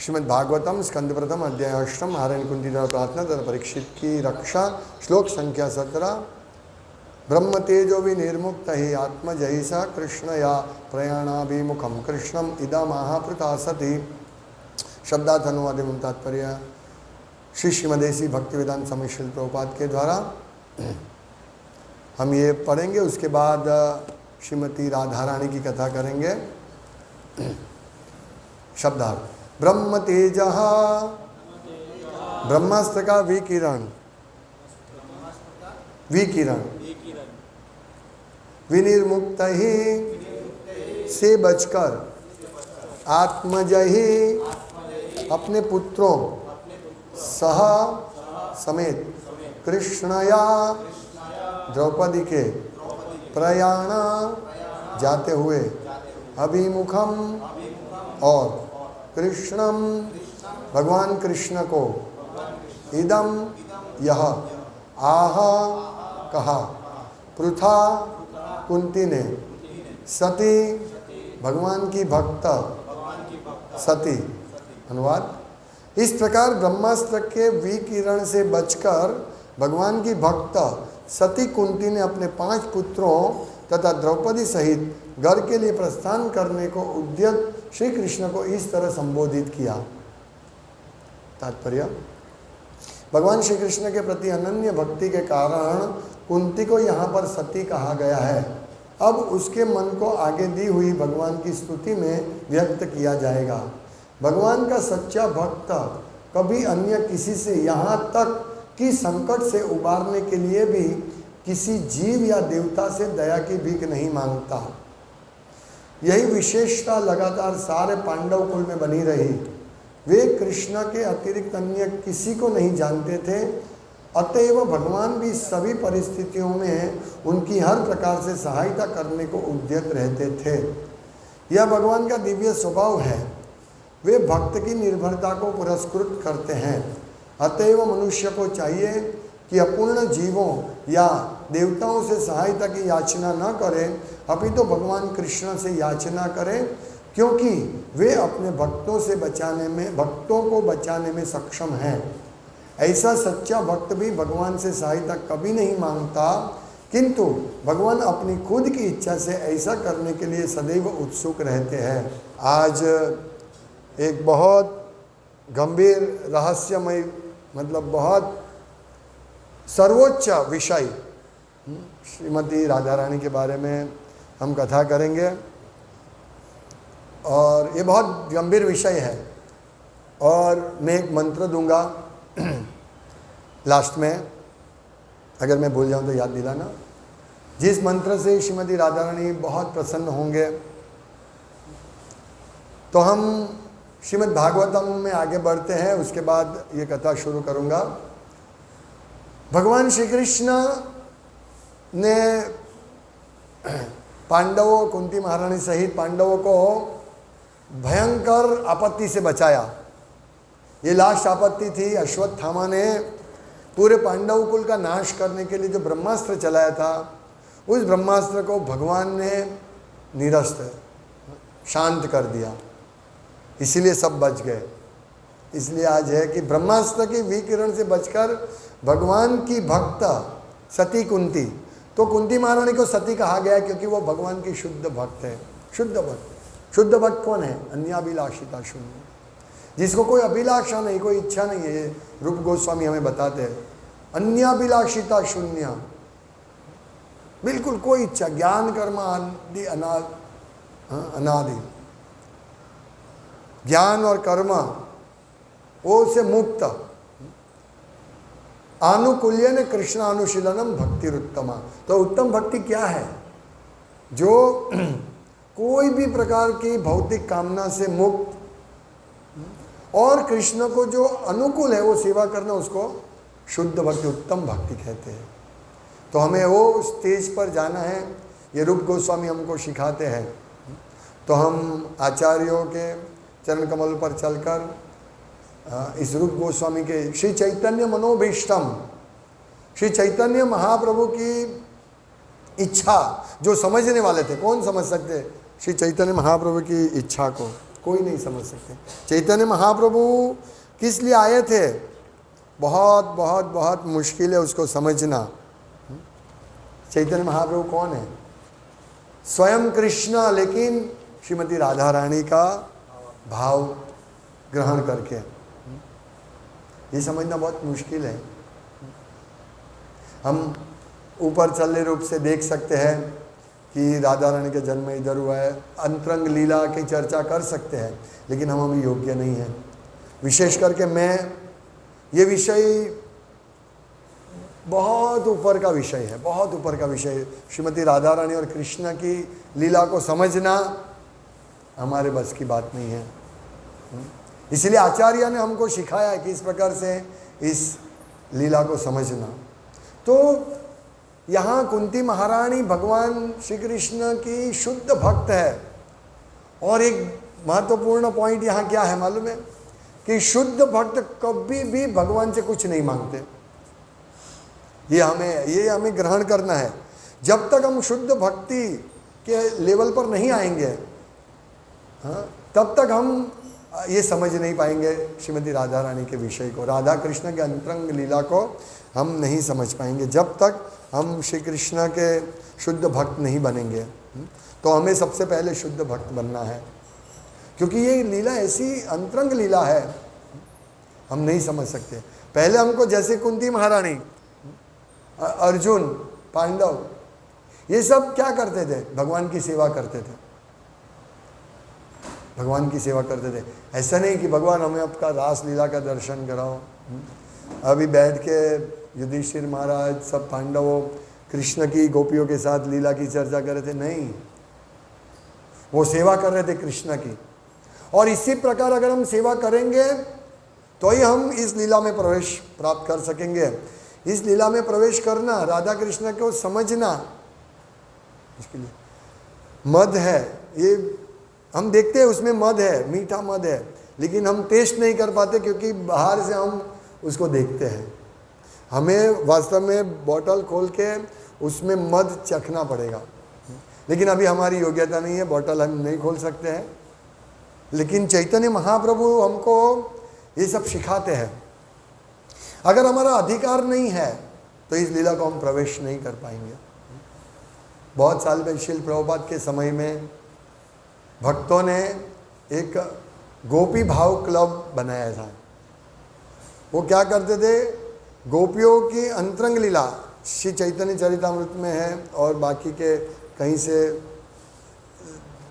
श्रीमद् भागवतम स्कंद प्रथम अध्याय अष्टम नारायण कुंती द्वारा प्रार्थना तथा परीक्षित की रक्षा। श्लोक संख्या 17। ब्रह्म तेजो विनिर्मुक्त ही आत्मजयी स कृष्ण या प्रयाणाभिमुखम कृष्णम इदम महाप्रता सती। शब्दार्थ अनुवाद एवं तात्पर्य श्री श्रीमदेसी भक्तिवेदांत स्वामी श्रील प्रभुपाद के द्वारा हम ये पढ़ेंगे। उसके बाद श्रीमती राधा रानी की कथा करेंगे। शब्दार्थ। ब्रह्म तेज ब्रह्मास्त्र का विकिरण विनिर्मुक्त ही से बचकर आत्मजही अपने पुत्रों सह समेत कृष्णया द्रौपदी के प्रयाण जाते हुए अभिमुखम और कृष्णम भगवान कृष्ण को इदम यह आह कहा पृथा कुंती ने सती भगवान की भक्त सती। अनुवाद। इस प्रकार ब्रह्मास्त्र के विकिरण से बचकर भगवान की भक्त सती कुंती ने अपने 5 पुत्रों तथा द्रौपदी सहित घर के लिए प्रस्थान करने को उद्यत श्री कृष्ण को इस तरह संबोधित किया। तात्पर्य। भगवान श्री कृष्ण के प्रति अनन्य भक्ति के कारण कुंती को यहाँ पर सती कहा गया है। अब उसके मन को आगे दी हुई भगवान की स्तुति में व्यक्त किया जाएगा। भगवान का सच्चा भक्त कभी अन्य किसी से, यहाँ तक कि संकट से उबारने के लिए भी किसी जीव या देवता से दया की भीख नहीं मांगता। यही विशेषता लगातार सारे पांडव कुल में बनी रही। वे कृष्ण के अतिरिक्त अन्य किसी को नहीं जानते थे, अतएव भगवान भी सभी परिस्थितियों में उनकी हर प्रकार से सहायता करने को उद्यत रहते थे। यह भगवान का दिव्य स्वभाव है। वे भक्त की निर्भरता को पुरस्कृत करते हैं। अतएव मनुष्य को चाहिए कि अपूर्ण जीवों या देवताओं से सहायता की याचना न करें, अपितु तो भगवान कृष्ण से याचना करें, क्योंकि वे अपने भक्तों को बचाने में सक्षम हैं। ऐसा सच्चा भक्त भी भगवान से सहायता कभी नहीं मांगता, किंतु भगवान अपनी खुद की इच्छा से ऐसा करने के लिए सदैव उत्सुक रहते हैं। आज एक बहुत गंभीर रहस्यमय, मतलब बहुत सर्वोच्च विषय श्रीमती राधा रानी के बारे में हम कथा करेंगे और ये बहुत गंभीर विषय है। और मैं एक मंत्र दूंगा लास्ट में, अगर मैं भूल जाऊं तो याद दिलाना, जिस मंत्र से श्रीमती राधा रानी बहुत प्रसन्न होंगे। तो हम श्रीमद् भागवतम में आगे बढ़ते हैं, उसके बाद ये कथा शुरू करूंगा। भगवान श्री कृष्ण ने पांडवों, कुंती महारानी सहित पांडवों को भयंकर आपत्ति से बचाया। ये लास्ट आपत्ति थी। अश्वत्थामा ने पूरे पांडव कुल का नाश करने के लिए जो ब्रह्मास्त्र चलाया था, उस ब्रह्मास्त्र को भगवान ने निरस्त शांत कर दिया, इसीलिए सब बच गए। इसलिए आज है कि ब्रह्मास्त्र के विकिरण से बचकर भगवान की भक्त सती कुंती, तो कुंती महारानी को सती कहा गया क्योंकि वो भगवान की शुद्ध भक्त है। शुद्ध भक्त, शुद्ध भक्त कौन है? अन्याभिलाषिता शून्य, जिसको कोई अभिलाषा नहीं, कोई इच्छा नहीं है। रूप गोस्वामी हमें बताते हैं अन्याभिलाषिता शून्य, बिल्कुल कोई इच्छा, ज्ञान कर्म आदि अनादि, ज्ञान और कर्म वो से मुक्त। आनुकूल्य ने कृष्ण अनुशीलनम भक्ति उत्तमा। तो उत्तम भक्ति क्या है? जो कोई भी प्रकार की भौतिक कामना से मुक्त और कृष्ण को जो अनुकूल है वो सेवा करना, उसको शुद्ध भक्ति, उत्तम भक्ति कहते हैं। तो हमें वो स्टेज पर जाना है, ये रूप गोस्वामी हमको सिखाते हैं। तो हम आचार्यों के चरण कमल पर चलकर इस रूप गोस्वामी के श्री चैतन्य मनोभीष्टम, श्री चैतन्य महाप्रभु की इच्छा जो समझने वाले थे, कौन समझ सकते श्री चैतन्य महाप्रभु की इच्छा को? कोई नहीं समझ सकते। चैतन्य महाप्रभु किस लिए आए थे, बहुत बहुत बहुत मुश्किल है उसको समझना। चैतन्य महाप्रभु कौन है? स्वयं कृष्ण, लेकिन श्रीमती राधा रानी का भाव ग्रहण करके। ये समझना बहुत मुश्किल है। हम ऊपर चले रूप से देख सकते हैं कि राधा रानी का जन्म इधर हुआ है, अंतरंग लीला की चर्चा कर सकते हैं, लेकिन हम अभी योग्य नहीं हैं। विशेष करके मैं, ये विषय बहुत ऊपर का विषय है, बहुत ऊपर का विषय है। श्रीमती राधा रानी और कृष्ण की लीला को समझना हमारे बस की बात नहीं है। इसलिए आचार्य ने हमको सिखाया है कि इस प्रकार से इस लीला को समझना। तो यहाँ कुंती महारानी भगवान श्री कृष्ण की शुद्ध भक्त है। और एक महत्वपूर्ण पॉइंट यहाँ क्या है मालूम है, कि शुद्ध भक्त कभी भी भगवान से कुछ नहीं मांगते। ये हमें ग्रहण करना है। जब तक हम शुद्ध भक्ति के लेवल पर नहीं आएंगे, हाँ, तब तक हम ये समझ नहीं पाएंगे श्रीमती राधा रानी के विषय को, राधा कृष्ण के अंतरंग लीला को हम नहीं समझ पाएंगे जब तक हम श्री कृष्ण के शुद्ध भक्त नहीं बनेंगे। तो हमें सबसे पहले शुद्ध भक्त बनना है, क्योंकि ये लीला ऐसी अंतरंग लीला है, हम नहीं समझ सकते। पहले हमको, जैसे कुंती महारानी, अर्जुन, पांडव, ये सब क्या करते थे? भगवान की सेवा करते थे, भगवान की सेवा करते थे। ऐसा नहीं कि भगवान हमें आपका रास लीला का दर्शन कराओ। अभी बैठ के युधिष्ठिर महाराज, सब पांडवों, कृष्ण की गोपियों के साथ लीला की चर्चा कर रहे थे, नहीं, वो सेवा कर रहे थे कृष्ण की। और इसी प्रकार अगर हम सेवा करेंगे तो ही हम इस लीला में प्रवेश प्राप्त कर सकेंगे। इस लीला में प्रवेश करना, राधा कृष्ण को समझना, इसके लिए मद है। ये हम देखते हैं उसमें मद है, मीठा मद है, लेकिन हम टेस्ट नहीं कर पाते क्योंकि बाहर से हम उसको देखते हैं। हमें वास्तव में बोतल खोल के उसमें मद चखना पड़ेगा, लेकिन अभी हमारी योग्यता नहीं है, बोतल हम नहीं खोल सकते हैं। लेकिन चैतन्य महाप्रभु हमको ये सब सिखाते हैं। अगर हमारा अधिकार नहीं है तो इस लीला को हम प्रवेश नहीं कर पाएंगे। बहुत साल पहले श्रील प्रभुपाद के समय में भक्तों ने एक गोपी भाव क्लब बनाया था। वो क्या करते थे, गोपियों की अंतरंग लीला श्री चैतन्य चरितामृत में है और बाकी के कहीं से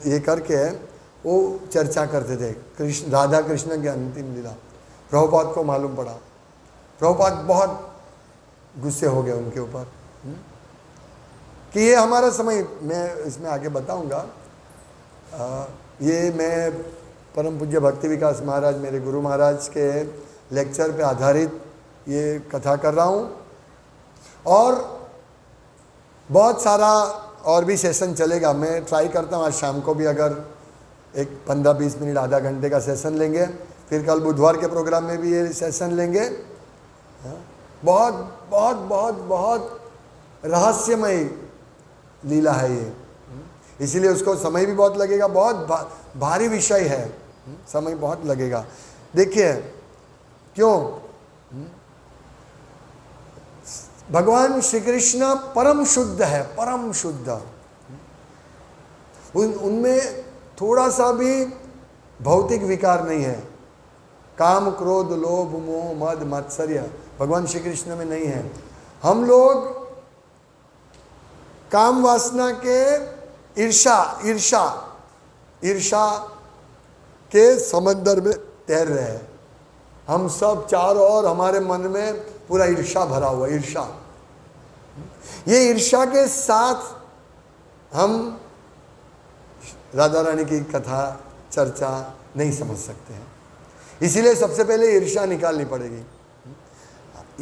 ये करके वो चर्चा करते थे, कृष्ण, राधा कृष्ण की अंतिम लीला। प्रभुपाद को मालूम पड़ा, प्रभुपाद बहुत गुस्से हो गए उनके ऊपर कि ये हमारा समय, मैं इसमें आगे बताऊंगा। ये मैं परम पूज्य भक्ति विकास महाराज, मेरे गुरु महाराज के लेक्चर पे आधारित ये कथा कर रहा हूँ। और बहुत सारा और भी सेशन चलेगा। मैं ट्राई करता हूँ आज शाम को भी अगर एक 15-20 मिनट, आधा घंटे का सेशन लेंगे। फिर कल बुधवार के प्रोग्राम में भी ये सेशन लेंगे। बहुत बहुत बहुत बहुत रहस्यमय लीला है ये, इसीलिए उसको समय भी बहुत लगेगा। बहुत भारी विषय है, समय बहुत लगेगा। देखिए क्यों, भगवान श्री कृष्ण परम शुद्ध है, परम शुद्ध। उनमें थोड़ा सा भी भौतिक विकार नहीं है। काम, क्रोध, लोभ, मोह, मद, मात्सर्य भगवान श्री कृष्ण में नहीं है। हम लोग काम वासना के ईर्षा के समंदर में तैर रहे हैं। हम सब चारों ओर हमारे मन में पूरा ईर्षा भरा हुआ, ईर्षा। ये ईर्षा के साथ हम राधा रानी की कथा चर्चा नहीं समझ सकते हैं। इसीलिए सबसे पहले ईर्षा निकालनी पड़ेगी।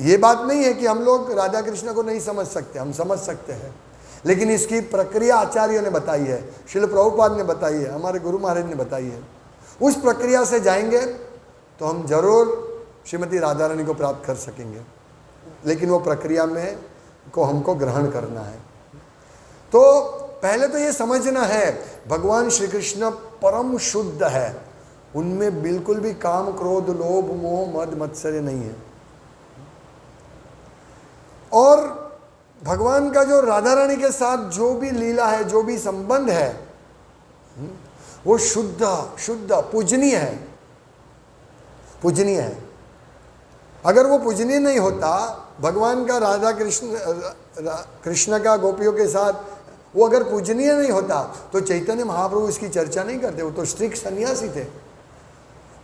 ये बात नहीं है कि हम लोग राधा कृष्ण को नहीं समझ सकते, हम समझ सकते हैं, लेकिन इसकी प्रक्रिया आचार्यों ने बताई है, श्रील प्रभुपाद ने बताई है, हमारे गुरु महाराज ने बताई है। उस प्रक्रिया से जाएंगे तो हम जरूर श्रीमती राधा रानी को प्राप्त कर सकेंगे, लेकिन वो प्रक्रिया में को हमको ग्रहण करना है। तो पहले तो ये समझना है, भगवान श्री कृष्ण परम शुद्ध है, उनमें बिल्कुल भी काम, क्रोध, लोभ, मोह, मद, मत्सर्य नहीं है। और भगवान का जो राधा रानी के साथ जो भी लीला है, जो भी संबंध है, वो शुद्ध शुद्ध पूजनीय है, पूजनीय है। अगर वो पूजनीय नहीं होता, भगवान का राधा कृष्ण का गोपियों के साथ वो अगर पूजनीय नहीं होता, तो चैतन्य महाप्रभु इसकी चर्चा नहीं करते। वो तो स्ट्रिक्ट सन्यासी थे,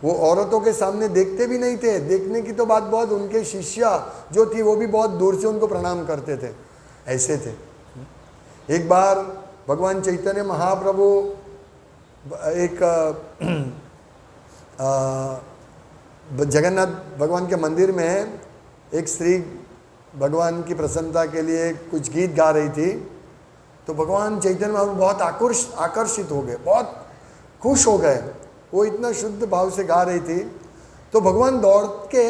वो औरतों के सामने देखते भी नहीं थे। देखने की तो बात बहुत, उनके शिष्य जो थी वो भी बहुत दूर से उनको प्रणाम करते थे, ऐसे थे। एक बार भगवान चैतन्य महाप्रभु एक जगन्नाथ भगवान के मंदिर में एक स्त्री भगवान की प्रसन्नता के लिए कुछ गीत गा रही थी। तो भगवान चैतन्य महाप्रभु बहुत आकर्षित हो गए, बहुत खुश हो गए। वो इतना शुद्ध भाव से गा रही थी। तो भगवान दौड़ के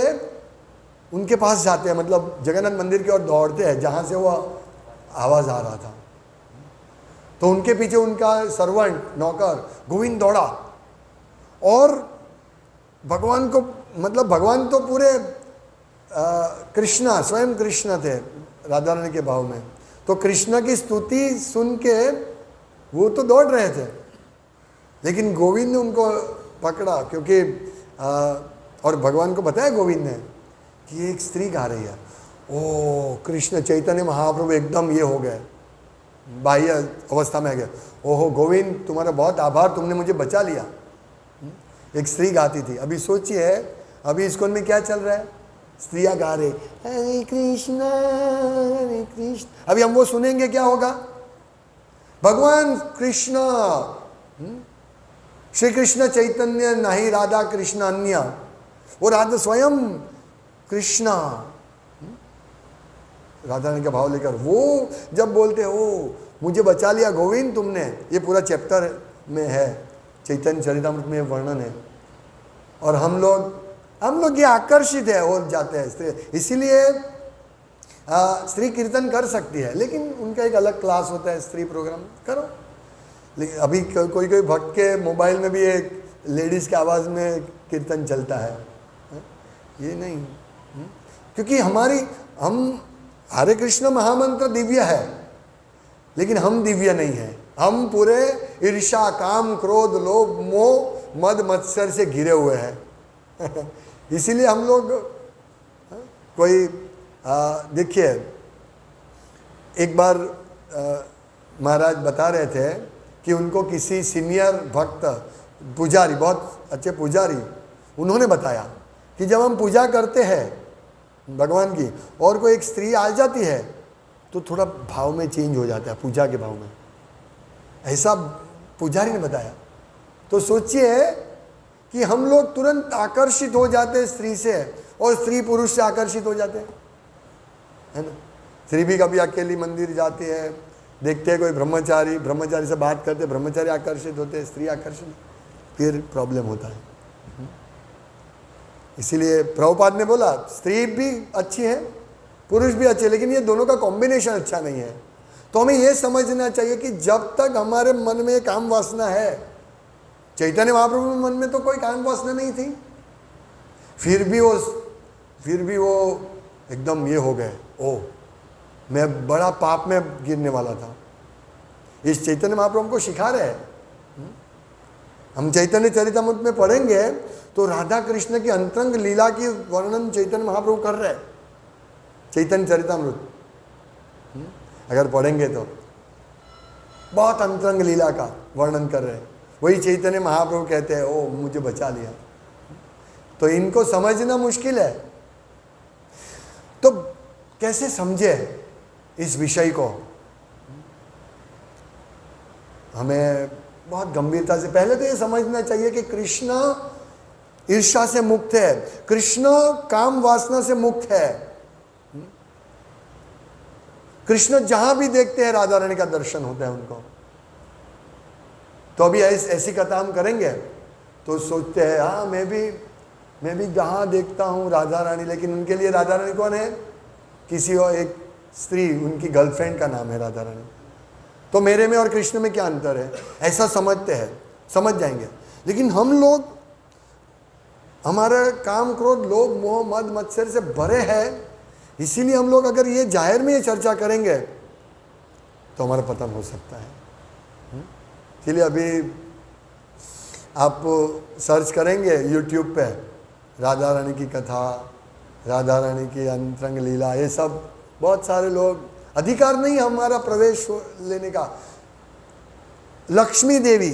उनके पास जाते हैं, मतलब जगन्नाथ मंदिर की ओर दौड़ते हैं जहाँ से वो आवाज़ आ रहा था। तो उनके पीछे उनका सर्वेंट, नौकर गोविंद दौड़ा और भगवान को, मतलब भगवान तो पूरे कृष्णा, स्वयं कृष्ण थे राधा रानी के भाव में। तो कृष्ण की स्तुति सुन के वो तो दौड़ रहे थे, लेकिन गोविंद ने उनको पकड़ा, क्योंकि और भगवान को बताया गोविंद ने कि एक स्त्री गा रही है। ओ कृष्ण चैतन्य महाप्रभु एकदम ये हो गए, बाह्य अवस्था में आ गए। ओहो गोविंद, तुम्हारा बहुत आभार, तुमने मुझे बचा लिया। एक स्त्री गाती थी। अभी सोचिए, अभी इस्कॉन में क्या चल रहा है, स्त्रियां गा रहे हरे कृष्ण हरे कृष्ण। अभी हम वो सुनेंगे, क्या होगा? भगवान कृष्ण, श्री कृष्ण चैतन्य नहीं राधा कृष्ण अन्य, वो राधा स्वयं कृष्ण, राधा रानी का भाव लेकर वो जब बोलते हो मुझे बचा लिया गोविंद तुमने, ये पूरा चैप्टर में है, चैतन्य चरितामृत में वर्णन है। और हम लोग ये आकर्षित है हो जाते हैं स्त्री। इसीलिए स्त्री कीर्तन कर सकती है, लेकिन उनका एक अलग क्लास होता है, स्त्री प्रोग्राम करो। लेकिन अभी कोई भक्त के मोबाइल में भी एक लेडीज़ की आवाज़ में कीर्तन चलता है, ये नहीं। क्योंकि हम हरे कृष्ण महामंत्र दिव्य है, लेकिन हम दिव्य नहीं है। हम पूरे ईर्ष्या, काम, क्रोध, लोभ, मोह, मद, मत्सर से घिरे हुए हैं। इसीलिए हम लोग कोई देखिए, एक बार महाराज बता रहे थे कि उनको किसी सीनियर भक्त पुजारी, बहुत अच्छे पुजारी, उन्होंने बताया कि जब हम पूजा करते हैं भगवान की और कोई एक स्त्री आ जाती है तो थोड़ा भाव में चेंज हो जाता है, पूजा के भाव में। ऐसा पुजारी ने बताया। तो सोचिए कि हम लोग तुरंत आकर्षित हो जाते हैं स्त्री से, और स्त्री पुरुष से आकर्षित हो जाते हैं, है ना। स्त्री भी कभी अकेली मंदिर जाती है, देखते हैं कोई ब्रह्मचारी से बात करते, ब्रह्मचारी आकर्षित होते हैं, स्त्री आकर्षित, फिर प्रॉब्लम होता है। इसीलिए प्रभुपाद ने बोला स्त्री भी अच्छी है, पुरुष भी अच्छे, लेकिन ये दोनों का कॉम्बिनेशन अच्छा नहीं है। तो हमें ये समझना चाहिए कि जब तक हमारे मन में काम वासना है, चैतन्य महाप्रभु के मन में तो कोई काम वासना नहीं थी, फिर भी वो एकदम ये हो गए, ओ मैं बड़ा पाप में गिरने वाला था। इस चैतन्य महाप्रभु को सिखा रहे हैं। हम चैतन्य चरितामृत में पढ़ेंगे तो राधा कृष्ण की अंतरंग लीला की वर्णन चैतन्य महाप्रभु कर रहे हैं, चैतन्य चरितामृत अगर पढ़ेंगे तो बहुत अंतरंग लीला का वर्णन कर रहे हैं। वही चैतन्य महाप्रभु कहते हैं ओ मुझे बचा लिया। तो इनको समझना मुश्किल है, तो कैसे समझे इस विषय को? हमें बहुत गंभीरता से पहले तो ये समझना चाहिए कि कृष्ण ईर्ष्या से मुक्त है, कृष्ण काम वासना से मुक्त है। कृष्ण जहां भी देखते हैं राधा रानी का दर्शन होता है उनको। तो अभी ऐसी कथा हम करेंगे तो सोचते हैं हाँ मैं भी जहां देखता हूं राधा रानी, लेकिन उनके लिए राधा रानी कौन है? किसी और एक स्त्री, उनकी गर्लफ्रेंड का नाम है राधा रानी। तो मेरे में और कृष्ण में क्या अंतर है? ऐसा समझते हैं, समझ जाएंगे। लेकिन हम लोग हमारा काम क्रोध लोभ मोह मद मत्सर से भरे है। इसीलिए हम लोग अगर ये जाहिर में ये चर्चा करेंगे तो हमारा पतन हो सकता है। इसलिए अभी आप सर्च करेंगे यूट्यूब पे राधा रानी की कथा, राधा रानी की अंतरंग लीला, ये सब बहुत सारे लोग, अधिकार नहीं हमारा प्रवेश लेने का। लक्ष्मी देवी,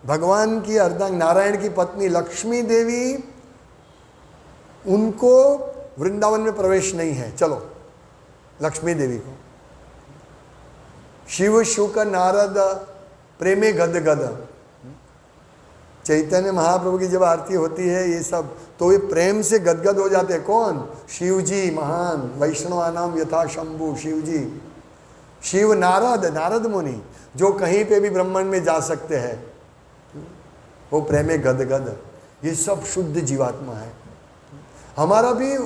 भगवान की अर्धांग नारायण की पत्नी लक्ष्मी देवी, उनको वृंदावन में प्रवेश नहीं है। चलो लक्ष्मी देवी को शिव शुक नारद प्रेमे गद गद, चैतन्य महाप्रभु की जब आरती होती है ये सब, तो ये प्रेम से गदगद हो जाते हैं। कौन? शिव जी महान, वैष्णवानाम यथा शंभु, शिव जी, शिव नारद, नारद मुनि जो कहीं पे भी ब्रह्मांड में जा सकते हैं, वो प्रेमे गदगद। ये सब शुद्ध जीवात्मा है। हमारा भी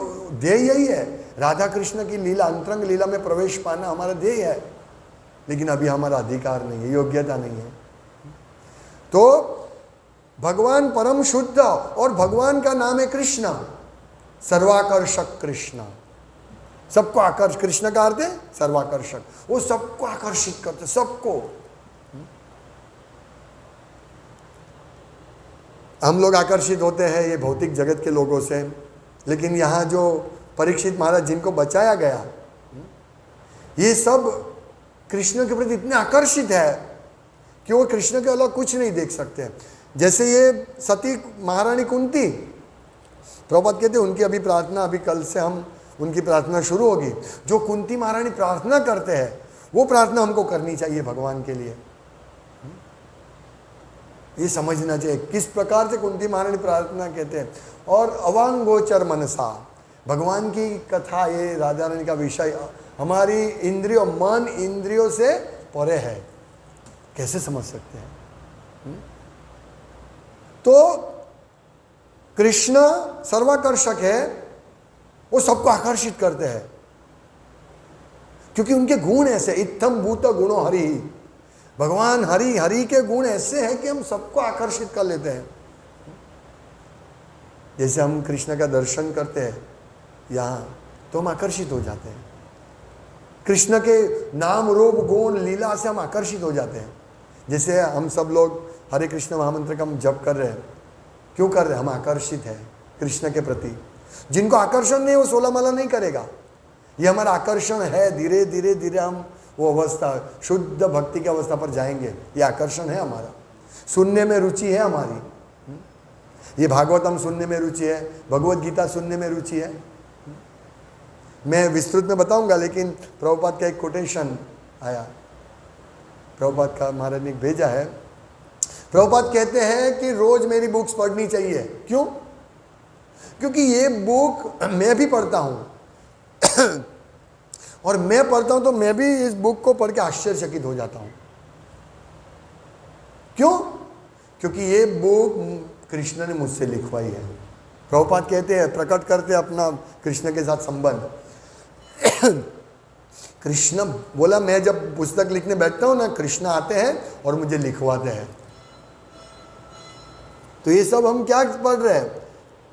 ध्येय यही है, राधा कृष्ण की लीला, अंतरंग लीला में प्रवेश पाना हमारा ध्येय है, लेकिन अभी हमारा अधिकार नहीं है, योग्यता नहीं है। तो भगवान परम शुद्ध, और भगवान का नाम है कृष्ण, सर्वाकर्षक कृष्ण, सबको आकर्षक। कृष्ण का अर्थ है सर्वाकर्षक, वो सबको आकर्षित करते, सबको। हम लोग आकर्षित होते हैं ये भौतिक जगत के लोगों से, लेकिन यहाँ जो परीक्षित महाराज जिनको बचाया गया, ये सब कृष्ण के प्रति इतने आकर्षित है कि वो कृष्ण के अलग कुछ नहीं देख सकते। जैसे ये सती महारानी कुंती, प्रभुपाद कहते हैं उनकी अभी प्रार्थना, अभी कल से हम उनकी प्रार्थना शुरू होगी। जो कुंती महारानी प्रार्थना करते हैं वो प्रार्थना हमको करनी चाहिए भगवान के लिए। ये समझना चाहिए किस प्रकार से कुंती महारानी प्रार्थना कहते हैं। और अवांगोचर मनसा, भगवान की कथा, ये राधा रानी का विषय हमारी इंद्रियों, मन इंद्रियों से परे है, कैसे समझ सकते हैं? तो कृष्ण सर्वाकर्षक है, वो सबको आकर्षित करते हैं क्योंकि उनके गुण ऐसे, इत्थम भूत गुणो हरि, भगवान हरि, हरि के गुण ऐसे हैं कि हम सबको आकर्षित कर लेते हैं। जैसे हम कृष्ण का दर्शन करते हैं यहाँ, तो हम आकर्षित हो जाते हैं। कृष्ण के नाम रूप गुण लीला से हम आकर्षित हो जाते हैं। जैसे हम सब लोग हरे कृष्ण महामंत्र का हम जप कर रहे हैं, क्यों कर रहे हैं? हम आकर्षित हैं कृष्ण के प्रति। जिनको आकर्षण नहीं, वो 16 माला नहीं करेगा। ये हमारा आकर्षण है, धीरे धीरे धीरे हम वो अवस्था, शुद्ध भक्ति की अवस्था पर जाएंगे। ये आकर्षण है हमारा। सुनने में रुचि है हमारी, ये भागवतम सुनने में रुचि है, भगवत गीता सुनने में रुचि है। मैं विस्तृत में बताऊंगा, लेकिन प्रभुपाद का एक कोटेशन आया, प्रभुपाद का महाराज ने भेजा है। प्रभुपाद कहते हैं कि रोज मेरी बुक्स पढ़नी चाहिए। क्यों? क्योंकि ये बुक मैं भी पढ़ता हूं और मैं पढ़ता हूं तो मैं भी इस बुक को पढ़ के आश्चर्यचकित हो जाता हूं। क्यों? क्योंकि ये बुक कृष्ण ने मुझसे लिखवाई है। प्रभुपाद कहते हैं, प्रकट करते अपना कृष्ण के साथ संबंध। कृष्ण बोला, मैं जब पुस्तक लिखने बैठता हूं ना, कृष्ण आते हैं और मुझे लिखवाते हैं। तो ये सब हम क्या पढ़ रहे हैं?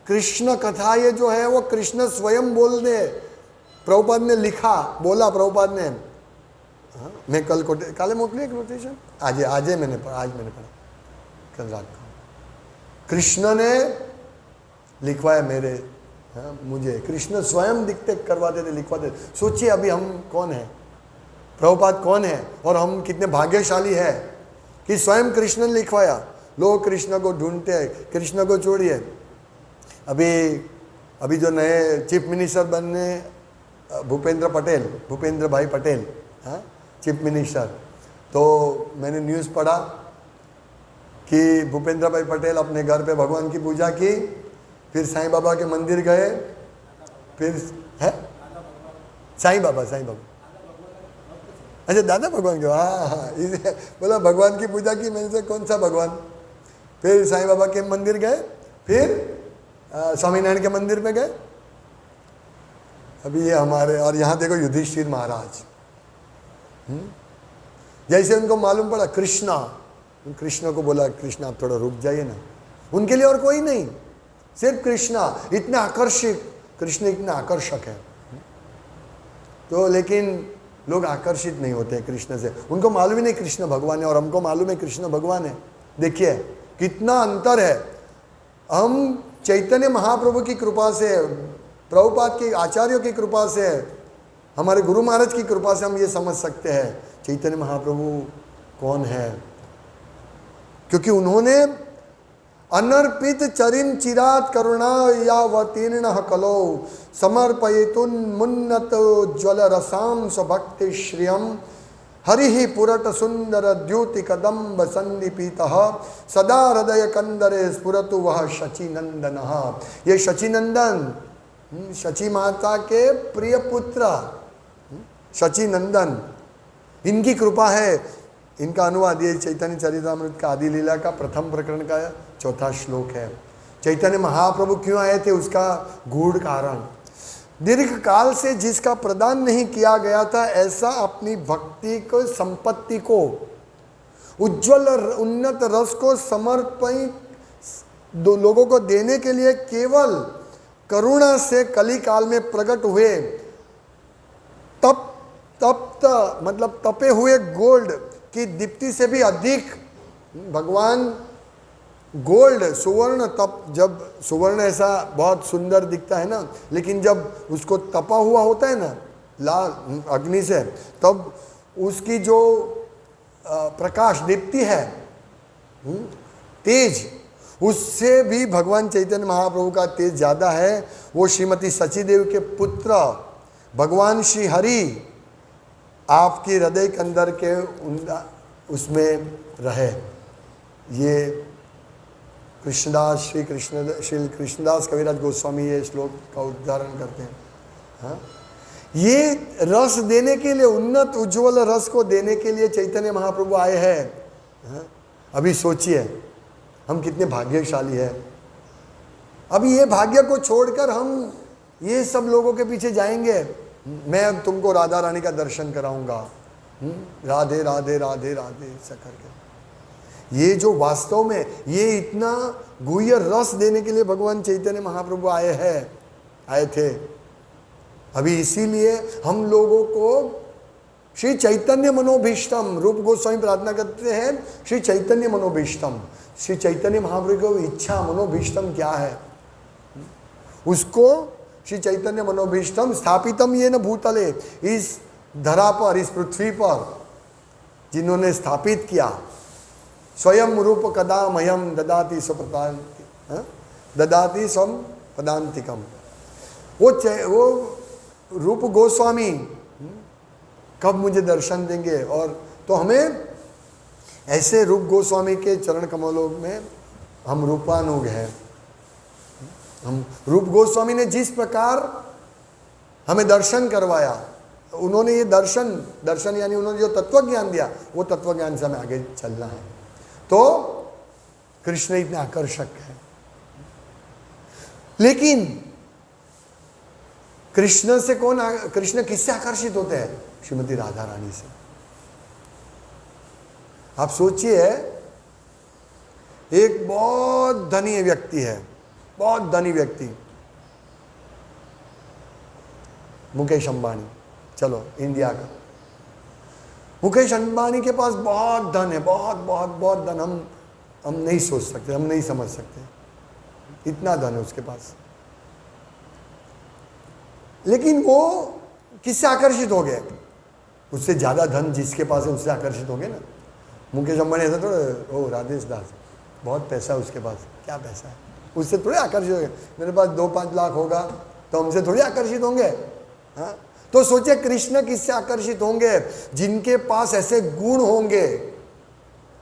कृष्ण कथा। ये जो है वो कृष्ण स्वयं बोल दे, प्रभुपाद ने लिखा, बोला प्रभुपाद ने। मैं कल काले मोकली एक नोटेशन, आज मैंने पढ़ा, कल रात को कृष्ण ने लिखवाया मेरे, मुझे कृष्ण स्वयं दिखते करवाते थे, लिखवाते थे। सोचिए अभी हम कौन है, प्रभुपाद कौन है, और हम कितने भाग्यशाली है कि स्वयं कृष्ण ने लिखवाया। लोग कृष्ण को ढूंढते हैं, कृष्ण को छोड़िए। अभी जो नए चीफ मिनिस्टर बनने भूपेंद्र भाई पटेल, हाँ चीफ मिनिस्टर, तो मैंने न्यूज़ पढ़ा कि भूपेंद्र भाई पटेल अपने घर पे भगवान की पूजा की, फिर साईं बाबा के मंदिर गए, फिर है साईं बाबा अच्छा दादा भगवान के, हाँ बोला भगवान की पूजा की। मैंने से कौन सा भगवान? फिर साईं बाबा के मंदिर गए, फिर स्वामीनारायण के मंदिर में गए। अभी ये हमारे, और यहाँ देखो युधिष्ठिर महाराज, जैसे उनको मालूम पड़ा कृष्ण को बोला, कृष्ण आप थोड़ा रुक जाइए ना, उनके लिए और कोई नहीं, सिर्फ कृष्णा इतना आकर्षित, कृष्ण इतना आकर्षक है। तो लेकिन लोग आकर्षित नहीं होते कृष्ण से, उनको मालूम ही नहीं कृष्ण भगवान है, और हमको मालूम है कृष्ण भगवान है। देखिए कितना अंतर है। हम चैतन्य महाप्रभु की कृपा से, प्रभुपाद के आचार्यों की कृपा से, हमारे गुरु महाराज की कृपा से हम ये समझ सकते हैं चैतन्य महाप्रभु कौन है, क्योंकि उन्होंने अनर्पित चरिम चिरात करुणा यावतीर्ण कलो समर्पयितुन मुन्नत ज्वल रसाम स्वभक्ति श्रियम हरि पुरट सुंदर द्युति कदम्ब संदीपित सदा हृदय कंदरे स्फुरतु वह शची नंदन। ये शची नंदन, शची माता के प्रिय पुत्र शची नंदन, इनकी कृपा है। इनका अनुवाद ये चैतन्य चरितामृत का आदि लीला का प्रथम प्रकरण का 4था श्लोक है। चैतन्य महाप्रभु क्यों आए थे उसका गूढ़ कारण, दीर्घ काल से जिसका प्रदान नहीं किया गया था, ऐसा अपनी भक्ति को, संपत्ति को, उज्जवल उन्नत रस को समर्पित दो लोगों को देने के लिए केवल करुणा से कली काल में प्रकट हुए तप्त मतलब तपे हुए गोल्ड की दीप्ति से भी अधिक भगवान गोल्ड, सुवर्ण, तप, जब सुवर्ण ऐसा बहुत सुंदर दिखता है ना, लेकिन जब उसको तपा हुआ होता है ना लाल अग्नि से, तब उसकी जो प्रकाश दीप्ति है, तेज, उससे भी भगवान चैतन्य महाप्रभु का तेज ज़्यादा है। वो श्रीमती सचीदेव के पुत्र भगवान श्री हरि आपकी हृदय के अंदर के उसमें रहे। ये कृष्णदास श्री कृष्णदास कविराज गोस्वामी ये श्लोक का उच्चारण करते हैं। हाँ, ये रस देने के लिए, उन्नत उज्जवल रस को देने के लिए चैतन्य महाप्रभु आए हैं। हाँ, अभी सोचिए हम कितने भाग्यशाली हैं। अभी ये भाग्य को छोड़कर हम ये सब लोगों के पीछे जाएंगे। मैं अब तुमको राधा रानी का दर्शन कराऊंगा, राधे राधे राधे राधे ऐसा करके। ये जो वास्तव में ये इतना गुह्य रस देने के लिए भगवान चैतन्य महाप्रभु आए थे। अभी इसीलिए हम लोगों को श्री चैतन्य मनोभीष्टम, रूप गोस्वामी प्रार्थना करते हैं श्री चैतन्य मनोभीष्टम। श्री चैतन्य महाप्रभु को इच्छा मनोभीष्टम क्या है, उसको श्री चैतन्य मनोभीष्टम स्थापितम ये न भूतले, इस धरा पर, इस पृथ्वी पर जिन्होंने स्थापित किया। स्वयं रूप कदा मह्यम ददाति ददाति स्वम पदांतिकम। वो रूप गोस्वामी कब मुझे दर्शन देंगे, और तो हमें ऐसे रूप गोस्वामी के चरण कमलों में हम रूपानुग हैं। हम रूप गोस्वामी ने जिस प्रकार हमें दर्शन करवाया, उन्होंने ये दर्शन यानी उन्होंने जो तत्व ज्ञान दिया, वो तत्व ज्ञान से हमें आगे चलना है। तो कृष्ण इतने आकर्षक है। लेकिन कृष्ण से कृष्ण किससे आकर्षित होते हैं? श्रीमती राधा रानी से। आप सोचिए, एक बहुत धनी व्यक्ति है, बहुत धनी व्यक्ति, मुकेश अंबानी, चलो इंडिया का मुकेश अंबानी के पास बहुत धन है, बहुत बहुत बहुत धन। हम नहीं सोच सकते, हम नहीं समझ सकते, इतना धन है उसके पास। लेकिन वो किससे आकर्षित हो गए? उससे ज़्यादा धन जिसके पास है उससे आकर्षित हो गए ना। मुकेश अंबानी ऐसा थोड़ा, ओ राधेश दास बहुत पैसा है उसके पास, क्या पैसा है, उससे थोड़े आकर्षित हो गए। मेरे पास 2-5 लाख होगा तो हमसे थोड़ी आकर्षित होंगे। हाँ, तो सोचिए कृष्ण किससे आकर्षित होंगे? जिनके पास ऐसे गुण होंगे,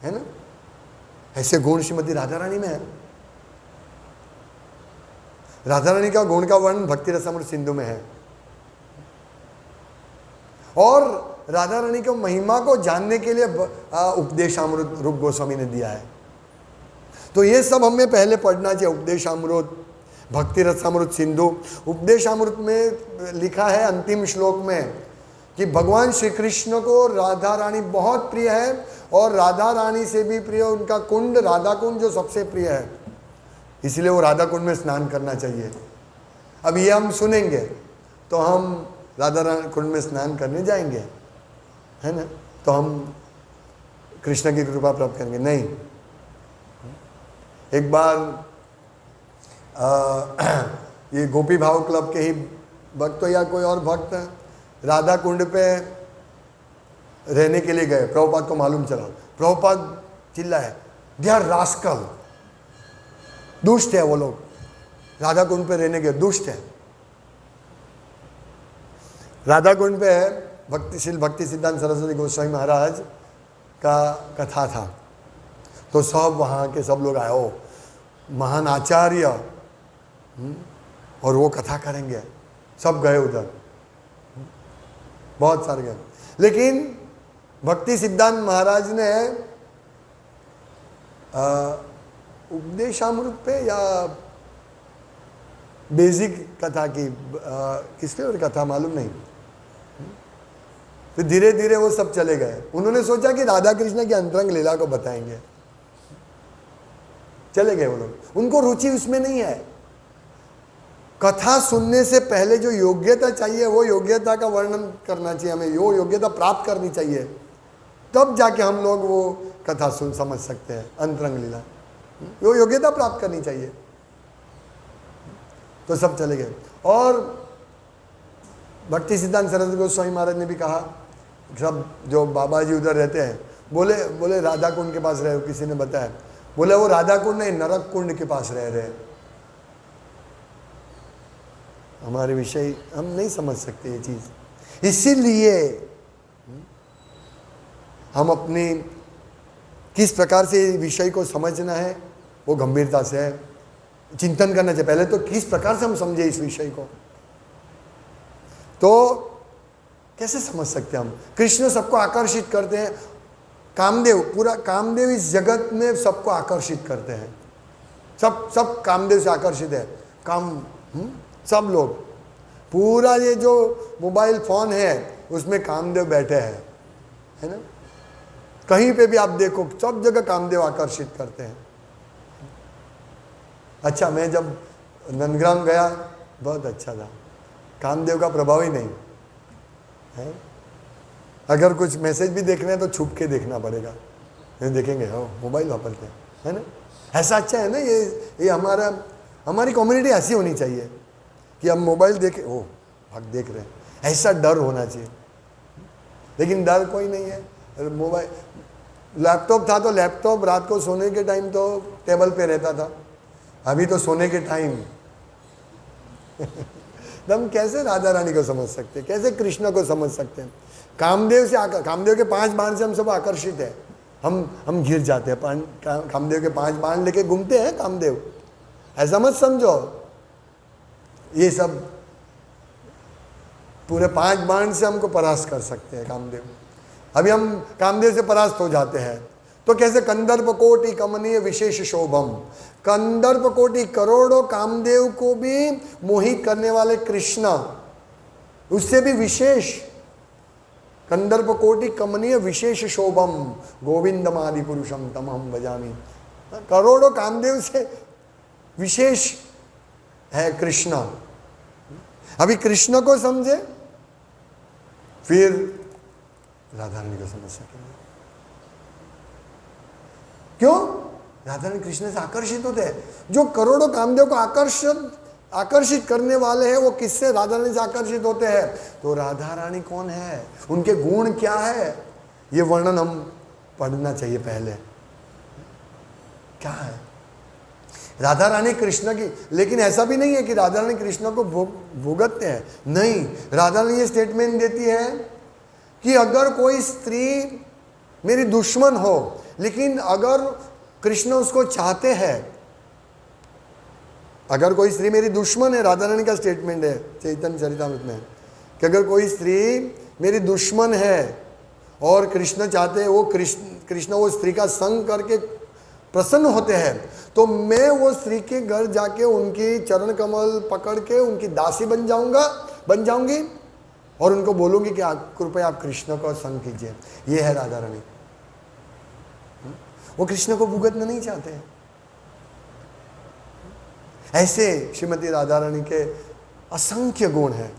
है ना। ऐसे गुण श्रीमती राधा रानी में है। राधा रानी का गुण का वर्णन भक्ति रसामृत सिंधु में है, और राधा रानी की महिमा को जानने के लिए उपदेशामृत रूप गोस्वामी ने दिया है। तो ये सब हमें पहले पढ़ना चाहिए। उपदेशामृत, भक्ति रसामृत सिंधु। उपदेशामृत में लिखा है अंतिम श्लोक में कि भगवान श्री कृष्ण को राधा रानी बहुत प्रिय है, और राधा रानी से भी प्रिय उनका कुंड राधा कुंड जो सबसे प्रिय है। इसलिए वो राधा कुंड में स्नान करना चाहिए। अब ये हम सुनेंगे तो हम राधा कुंड में स्नान करने जाएंगे, है ना, तो हम कृष्ण की कृपा प्राप्त करेंगे? नहीं। एक बार ये गोपी भाव क्लब के ही भक्त या कोई और भक्त राधा कुंड पे रहने के लिए गए। प्रभुपाद को मालूम चला, प्रभुपाद चिल्लाए, दे आर रास्कल, दुष्ट है वो लोग, राधा कुंड पे रहने गए, दुष्ट है। राधा कुंड पे भक्ति सिद्धांत सरस्वती गोस्वामी महाराज का कथा था, तो सब वहाँ के सब लोग आए, ओ महान आचार्य, और वो कथा करेंगे, सब गए उधर, बहुत सारे गए। लेकिन भक्ति सिद्धांत महाराज ने उपदेशामृत पे या बेसिक कथा की, किस पे और कथा मालूम नहीं, फिर धीरे धीरे वो सब चले गए। उन्होंने सोचा कि राधा कृष्ण की अंतरंग लीला को बताएंगे, चले गए वो लोग, उनको रुचि उसमें नहीं है। कथा सुनने से पहले जो योग्यता चाहिए वो योग्यता का वर्णन करना चाहिए, हमें वो योग्यता प्राप्त करनी चाहिए, तब जाके हम लोग वो कथा समझ सकते हैं, अंतरंग लीला, वो योग्यता प्राप्त करनी चाहिए। तो सब चले गए। और भक्ति सिद्धांत सरस्वती गोस्वामी महाराज ने भी कहा, सब जो बाबा जी उधर रहते हैं, बोले राधा कुंड के पास रहे, किसी ने बताया, बोले वो राधा कुंड नहीं, नरक कुंड के पास रह रहे। हमारे विषय हम नहीं समझ सकते ये चीज, इसीलिए हम अपनी किस प्रकार से विषय को समझना है वो गंभीरता से चिंतन करना चाहिए। पहले तो किस प्रकार से हम समझे इस विषय को, तो कैसे समझ सकते हैं हम? कृष्ण सबको आकर्षित करते हैं, कामदेव, पूरा कामदेव इस जगत में सबको आकर्षित करते हैं, सब कामदेव से आकर्षित है। सब लोग, पूरा ये जो मोबाइल फोन है उसमें कामदेव बैठे हैं, है ना, कहीं पे भी आप देखो सब जगह कामदेव आकर्षित करते हैं। अच्छा, मैं जब नंदग्राम गया बहुत अच्छा था, कामदेव का प्रभाव ही नहीं है। अगर कुछ मैसेज भी देखना है तो छुप के देखना पड़ेगा, नहीं देखेंगे हो मोबाइल वापरते हैं, है ना। ऐसा अच्छा है ना, ये हमारी कम्युनिटी ऐसी होनी चाहिए कि हम मोबाइल देखे, ओ भाग देख रहे हैं, ऐसा डर होना चाहिए। लेकिन डर कोई नहीं है। मोबाइल, लैपटॉप था तो लैपटॉप रात को सोने के टाइम तो टेबल पे रहता था, अभी तो सोने के टाइम हम कैसे राधा रानी को समझ सकते हैं, कैसे कृष्ण को समझ सकते हैं? कामदेव के 5 बाण से हम सब आकर्षित है, हम गिर जाते हैं। कामदेव के 5 बाण लेके घूमते हैं कामदेव, ऐसा मत समझो। ये सब पूरे 5 बाण से हमको परास्त कर सकते हैं कामदेव। अभी हम कामदेव से परास्त हो जाते हैं तो कैसे? कंदर्प कोटि कमनीय विशेष शोभम, कंदर्प कोटि करोड़ों कामदेव को भी मोहित करने वाले कृष्ण, उससे भी विशेष, कंदर्प कोटि कमनीय विशेष शोभम गोविंदम आदि पुरुषम तमहम भजामि। करोड़ों कामदेव से विशेष है कृष्ण। अभी कृष्ण को समझे फिर राधा रानी को समझ सकेंगे। क्यों? राधा रानी कृष्ण से आकर्षित होते हैं। जो करोड़ों कामदेव को आकर्षित करने वाले हैं वो किससे राधा रानी से आकर्षित होते हैं? तो राधा रानी कौन है, उनके गुण क्या है, ये वर्णन हम पढ़ना चाहिए पहले। क्या है राधा रानी कृष्ण की? लेकिन ऐसा भी नहीं है कि राधा रानी कृष्ण को भुगतते हैं, नहीं। राधा रानी ये स्टेटमेंट देती है कि अगर कोई स्त्री मेरी दुश्मन हो, लेकिन अगर कृष्ण उसको चाहते हैं, अगर कोई स्त्री मेरी दुश्मन है, राधा रानी का स्टेटमेंट है चैतन्य चरितामृत में, कि अगर कोई स्त्री मेरी दुश्मन है और कृष्ण चाहते हैं, वो कृष्ण वो स्त्री का संग करके प्रसन्न होते हैं, तो मैं वो स्त्री के घर जाके उनकी चरण कमल पकड़ के उनकी दासी बन जाऊंगी और उनको बोलूंगी कि कृपया आप कृष्ण को संग कीजिए। ये है राधा रानी। वो कृष्ण को भुगतना नहीं चाहते हैं। ऐसे श्रीमती राधा रानी के असंख्य गुण हैं।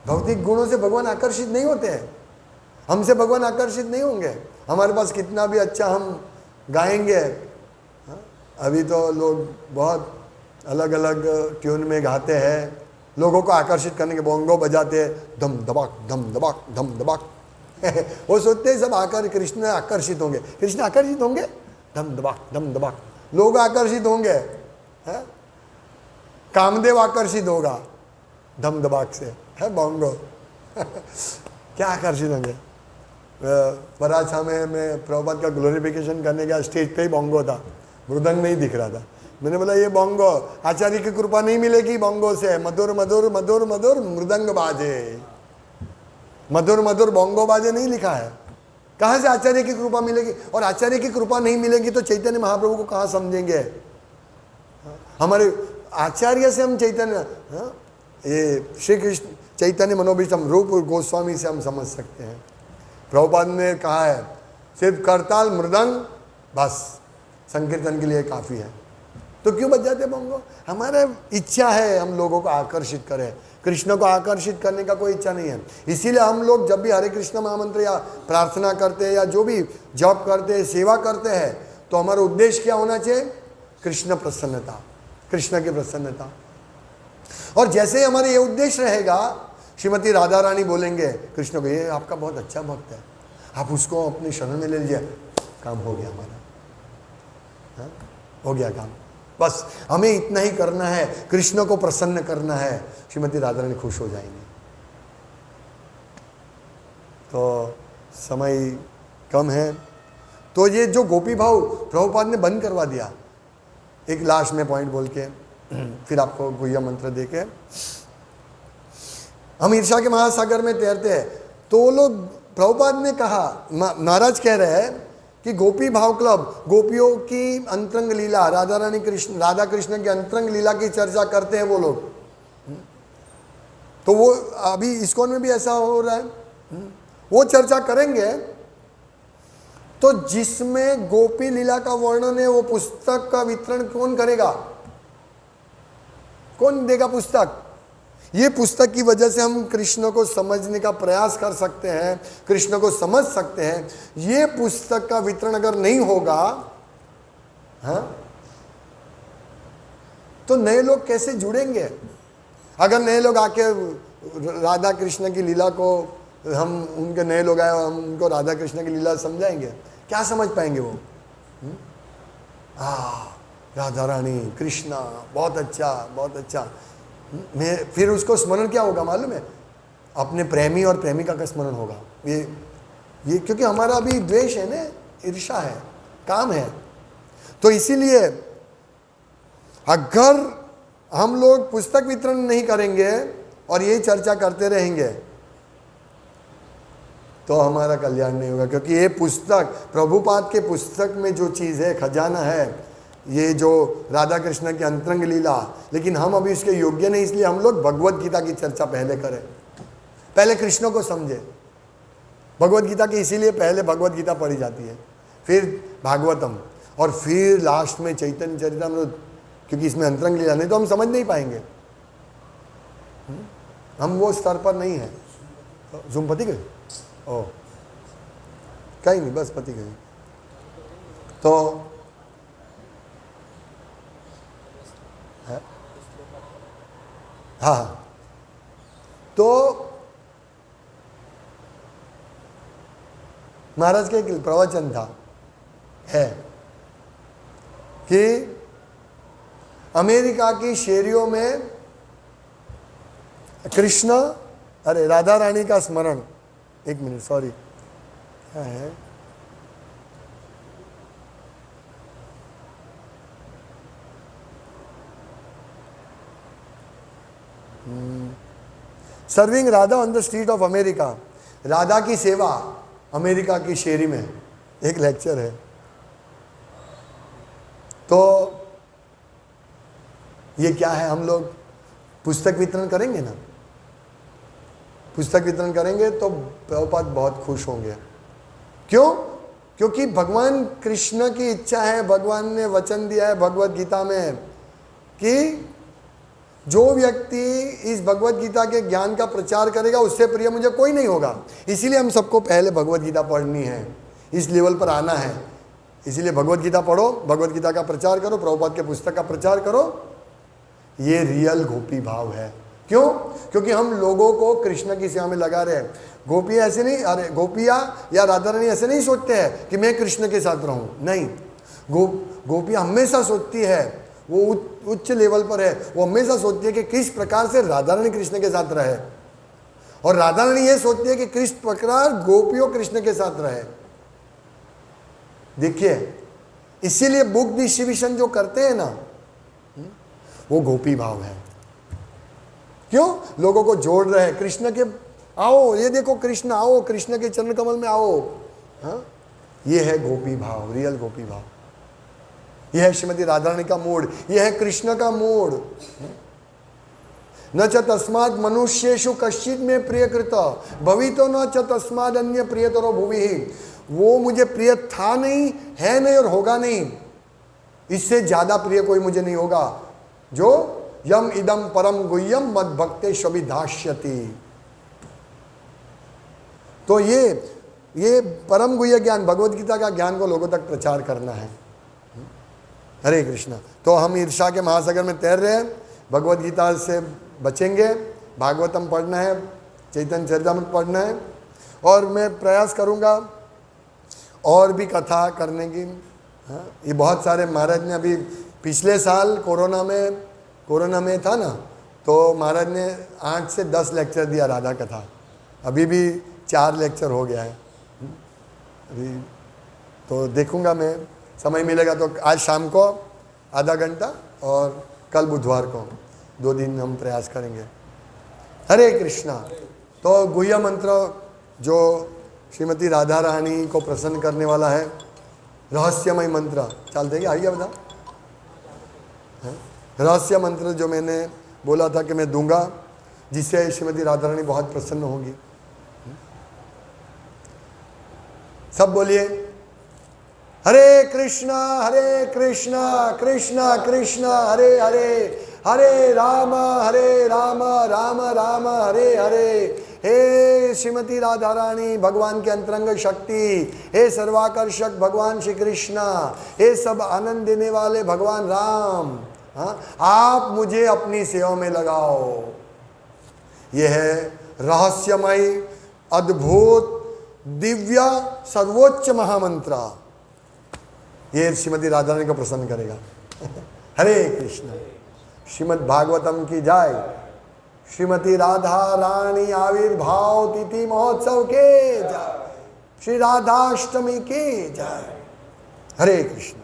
भौतिक गुणों से भगवान आकर्षित नहीं होते हैं, हमसे भगवान आकर्षित नहीं होंगे। हमारे पास कितना भी अच्छा हम गाएंगे, अभी तो लोग बहुत अलग अलग ट्यून में गाते हैं, लोगों को आकर्षित करने के बोंगो बजाते हैं, धम धबाक धम धबाक धम धबाक वो सोचते हैं सब आकर कृष्ण आकर्षित होंगे, कृष्ण आकर्षित होंगे, धम धबाक लोग आकर्षित होंगे, है? कामदेव आकर्षित होगा धम धबाक से, है बोंगो क्या आकर्षित होंगे। पराछा में मैं प्रभुपाद का ग्लोरिफिकेशन करने गया, स्टेज पे ही बोंगो था, मृदंग नहीं दिख रहा था। मैंने बोला ये बोंगो, आचार्य की कृपा नहीं मिलेगी बोंगो से, मधुर मधुर मधुर मधुर मृदंग बाजे, मधुर मधुर बोंगो बाजे नहीं लिखा है। कहाँ से आचार्य की कृपा मिलेगी? और आचार्य की कृपा नहीं मिलेगी तो चैतन्य महाप्रभु को कहाँ समझेंगे? हमारे आचार्य से हम चैतन्य, ये श्री कृष्ण चैतन्य मनोभीष्टम रूप गोस्वामी से हम समझ सकते हैं। प्रभुपाद ने कहा है सिर्फ करताल मृदंग बस संकीर्तन के लिए काफ़ी है, तो क्यों बच जाते बोंगो? हमारा इच्छा है हम लोगों को आकर्षित करें, कृष्ण को आकर्षित करने का कोई इच्छा नहीं है। इसीलिए हम लोग जब भी हरे कृष्ण महामंत्र या प्रार्थना करते हैं या जो भी जॉब करते हैं, सेवा करते हैं, तो हमारा उद्देश्य क्या होना चाहिए? कृष्ण प्रसन्नता, कृष्ण की प्रसन्नता। और जैसे ही हमारे ये उद्देश्य रहेगा, श्रीमती राधा रानी बोलेंगे कृष्ण को, ये आपका बहुत अच्छा भक्त है, आप उसको अपने शरण में ले लीजिए, काम हो गया हमारा, हाँ? हो गया काम। बस हमें इतना ही करना है, कृष्ण को प्रसन्न करना है, श्रीमती राधा रानी खुश हो जाएंगे। तो समय कम है, तो ये जो गोपी भाव प्रभुपाद ने बंद करवा दिया। एक लास्ट में पॉइंट बोल के फिर आपको गुह्य मंत्र दे के, हम ईर्ष्या के महासागर में तैरते हैं, तो वो लोग, प्रभुपाद ने कहा, महाराज कह रहे हैं कि गोपी भाव क्लब गोपियों की अंतरंग लीला, राधा रानी कृष्ण, राधा कृष्ण की अंतरंग लीला की चर्चा करते हैं वो लोग। तो वो अभी इस्कॉन में भी ऐसा हो रहा है, वो चर्चा करेंगे। तो जिसमें गोपी लीला का वर्णन है, वो पुस्तक का वितरण कौन करेगा? कौन देगा पुस्तक? ये पुस्तक की वजह से हम कृष्ण को समझने का प्रयास कर सकते हैं, कृष्ण को समझ सकते हैं। ये पुस्तक का वितरण अगर नहीं होगा, हाँ, तो नए लोग कैसे जुड़ेंगे? अगर नए लोग आके राधा कृष्ण की लीला को, हम उनके नए लोग आए और हम उनको राधा कृष्ण की लीला समझाएंगे, क्या समझ पाएंगे वो? राधा रानी कृष्णा बहुत अच्छा, बहुत अच्छा। मैं फिर उसको स्मरण क्या होगा मालूम है? अपने प्रेमी और प्रेमिका का स्मरण होगा। ये क्योंकि हमारा अभी द्वेष है ना, ईर्ष्या है, काम है। तो इसीलिए अगर हम लोग पुस्तक वितरण नहीं करेंगे और यही चर्चा करते रहेंगे, तो हमारा कल्याण नहीं होगा। क्योंकि ये पुस्तक, प्रभुपाद के पुस्तक में जो चीज़ है, खजाना है, ये जो राधा कृष्ण की अंतरंग लीला, लेकिन हम अभी इसके योग्य नहीं, इसलिए हम लोग भगवत गीता की चर्चा पहले करें, पहले कृष्ण को समझे। भगवत गीता की इसीलिए पहले भगवत गीता पढ़ी जाती है, फिर भागवतम, और फिर लास्ट में चैतन्य चरितामृत, क्योंकि इसमें अंतरंग लीला, नहीं तो हम समझ नहीं पाएंगे, हम वो स्तर पर नहीं है। जूम पति गई? ओ कहीं नहीं, बस पति गई। तो हाँ, तो महाराज का एक प्रवचन था, है कि अमेरिका की शेरियों में कृष्ण, अरे राधा रानी का स्मरण, एक मिनट सॉरी, क्या है? Serving Radha on the street of America, Radha की सेवा अमेरिका की शेरी में, एक लेक्चर है। तो ये क्या है? हम लोग पुस्तक वितरण करेंगे ना, पुस्तक वितरण करेंगे तो प्रभुपाद बहुत खुश होंगे। क्यों? क्योंकि भगवान कृष्ण की इच्छा है, भगवान ने वचन दिया है भगवत गीता में कि जो व्यक्ति इस भगवत गीता के ज्ञान का प्रचार करेगा उससे प्रिय मुझे कोई नहीं होगा। इसीलिए हम सबको पहले भगवत गीता पढ़नी है, इस लेवल पर आना है। इसीलिए भगवत गीता पढ़ो, भगवत गीता का प्रचार करो, प्रभुपाद के पुस्तक का प्रचार करो। ये रियल गोपी भाव है। क्यों? क्योंकि हम लोगों को कृष्ण की सेवा में लगा रहे हैं। गोपी ऐसे नहीं, अरे गोपिया या राधा रानी ऐसे नहीं सोचते हैं कि मैं कृष्ण के साथ रहूं। नहीं, गोपिया हमेशा सोचती है, वो उच्च लेवल पर है, वो हमेशा सोचती है कि किस प्रकार से राधा रानी कृष्ण के साथ रहे, और राधा रानी ये सोचती है कि किस प्रकार गोपियों कृष्ण के साथ रहे। देखिए, इसीलिए बुक डिस्ट्रीब्यूशन जो करते हैं ना, वो गोपी भाव है। क्यों? लोगों को जोड़ रहे हैं कृष्ण के, आओ ये देखो कृष्ण, आओ कृष्ण के चरण कमल में आओ। हाँ, ये है गोपी भाव, रियल गोपी भाव। यह है श्रीमती राधा रानी का मूड, यह है कृष्ण का मूड। न च तस्माद मनुष्येषु कश्चित में प्रियकृत भवितो न च तस्माद अन्य प्रियतरो भुवि। वो मुझे प्रिय था नहीं, है नहीं और होगा नहीं, इससे ज्यादा प्रिय कोई मुझे नहीं होगा। जो यम इदम परम गुह्यम मद भक्ते शविधास्यति। तो ये परम गुह्य ज्ञान, भगवत गीता का ज्ञान को लोगों तक प्रचार करना है। हरे कृष्णा। तो हम ईर्ष्या के महासागर में तैर रहे हैं, भगवत गीता से बचेंगे, भागवतम पढ़ना है, चैतन्य चरितामृत पढ़ना है, और मैं प्रयास करूंगा और भी कथा करने की। हाँ, ये बहुत सारे महाराज ने अभी पिछले साल कोरोना में था ना, तो महाराज ने 8 से 10 लेक्चर दिया राधा कथा। अभी भी 4 लेक्चर हो गया है। अभी तो देखूंगा मैं, समय मिलेगा तो आज शाम को आधा घंटा और कल बुधवार को 2 दिन हम प्रयास करेंगे। हरे कृष्णा। तो गुह्य मंत्र जो श्रीमती राधा रानी को प्रसन्न करने वाला है, रहस्यमय मंत्र, चल देंगे, आइए बता। रहस्य मंत्र जो मैंने बोला था कि मैं दूंगा, जिससे श्रीमती राधा रानी बहुत प्रसन्न होंगी। सब बोलिए हरे कृष्णा कृष्णा कृष्णा हरे हरे, हरे राम राम राम हरे हरे। हे श्रीमती राधा रानी, भगवान के अंतरंग शक्ति, हे सर्वाकर्षक भगवान श्री कृष्णा, हे सब आनंद देने वाले भगवान राम, हाँ, आप मुझे अपनी सेवा में लगाओ। यह है रहस्यमय, अद्भुत, दिव्य, सर्वोच्च महामंत्र। ये श्रीमती राधा रानी को प्रसन्न करेगा। हरे कृष्ण। श्रीमद् भागवतम की जय। श्रीमती राधा रानी आविर्भाव तिथि महोत्सव के जय। श्री राधाष्टमी की जय। हरे कृष्ण।